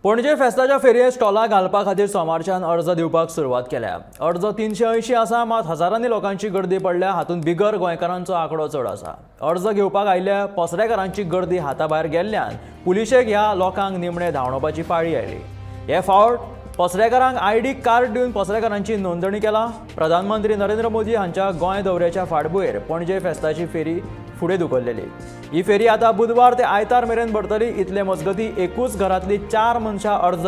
पणजे फेस्ताच्या फेरयेंत स्टॉलां घालपा खातीर सोमारच्यान अर्ज दिवपाक सुरवात केल्या। अर्ज 380 आसा, मात हजारांनी लोकांची गर्दी पडल्या। हातूंत बिगर गोंयकारांचो आंकडो चड आसा। अर्ज घेवपाक आयिल्ल्या पसरेकारांची गर्दी हाताभायर गेल्ल्यान पुलिशेक ह्या लोकांक निमणे धांवडोवपाची पाळी आयली। हे फावट पसरेकारांक आयडी कार्ड दिवन पसरेकारांची नोंदणी केला। प्रधानमंत्री नरेंद्र मोदी हांच्या गोंय दौऱ्याच्या फाटभुंयेर पणजे फेस्ताची फेरी फुडें धुकल्लेली। ही फेरी आतां बुधवार ते आयतार मेरेन भरतली। इतले मजगती एकूच घरांतली 4 मनशां अर्ज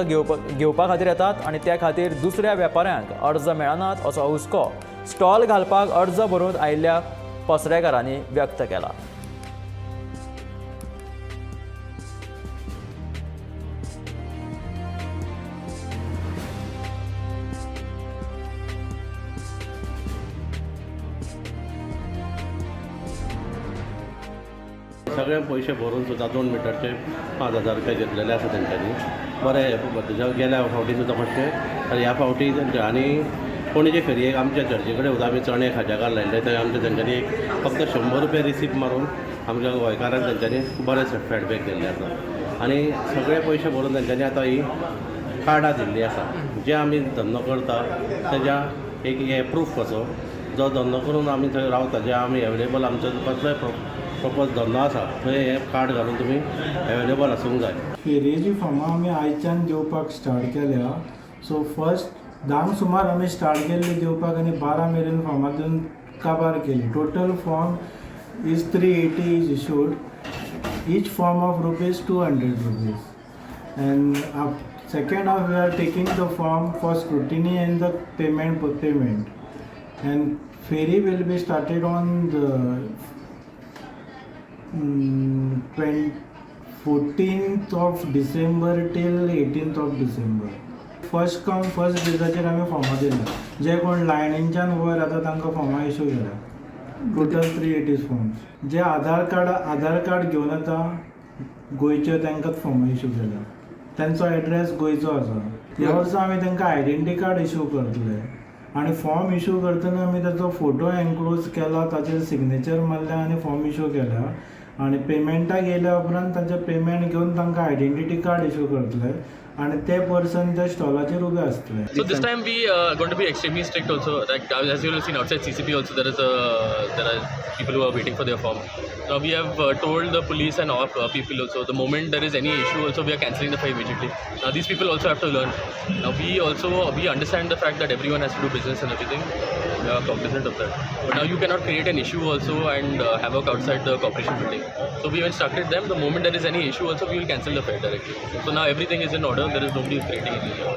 घेवपा खातीर येतात आनी त्या खातीर दुसऱ्या वेपाऱ्यांक अर्ज मेळनात असो हुस्को स्टॉल घालपाक अर्ज भरून आयिल्ल्या पसरेकारांनी व्यक्त केला। सगळे पैसे भरून सुद्दां 2 मिटरचे 5000 रुपया घेतलेले आसा तेंच्यांनी। बरें गेल्या फावटी सुद्दां मातशें ह्या फावटी आनी पणजे फेरयेक आमच्या चर्ची कडेन सुद्दां आमी चणे खाज्या घाल्लेले थंय आमच्या तेंच्यांनी फक्त 100 रुपया रिसीप्ट मारून आमच्या गोंयकारांक तेंच्यांनी बरें फीडबॅक दिल्ले आसा। आनी सगळे पयशे भरून तेंच्यांनी आतां ही कार्डां दिल्लीं आसा। जे आमी धंदो करता तेज्या एक हे प्रूफ कसो जो धंदो करून आमी थंय रावता, जे आमी एवेलेबल आमचो कसलोय प्रपोज धंदो आसा थंय हे कार्ड घालून तुमी एवेलेबल आसूंक जाय। फेरयेची फॉर्मां आमी आयच्यान दिवपाक स्टार्ट केल्या। सो फर्स्ट 10 सुमार आमी स्टार्ट केल्ली दिवपाक आनी 12 मेरेन फॉर्मां दिवन काबार केली। Total form is 380 is issued, each form of ₹200 and second half we are taking the form for scrutiny and the payment and ferry will be started on the 14th of December till 18th of December. First come first बेजाचेर आमी फॉर्मां दिल्या। जे कोण लायनीच्यान वयर आता तांकां फॉर्मां इशू केल्या। Total 380 forms. जे आधार कार्ड घेवन येता गोंयचे तांकांच फॉर्मां इशू केल्या। तांचो एड्रेस गोंयचो आसा। ह्या वर्सा आमी तांकां आयडेंटिटी कार्ड इशू करतले आनी फॉर्म इशू करतना आमी ताचो फोटो एनक्लोज केला, ताचेर सिग्नेचर मारल्या आनी फॉर्म इशू केल्या आनी पेमेंटाक येयल्या उपरांत ताचें पेमेंट घेवन तांकां आयडेंटिटी कार्ड इशू करतले आणि ते पर्सन त्या स्टॉलाचेर उबे असतले। So this time we going to be extremely strict also. Like as you have seen outside CCP also there are people who are waiting for their form. Now we have told the police and our people also the moment there is any issue also we are cancelling the fare immediately. Now these people also have to learn. Now we understand the fact that everyone has to do business and everything. We are cognizant of that. But now you cannot create an issue also and havoc outside the corporation building. So we have instructed them the moment there is any issue also we will cancel the fare directly. So now everything is in order. There is nobody creating anything.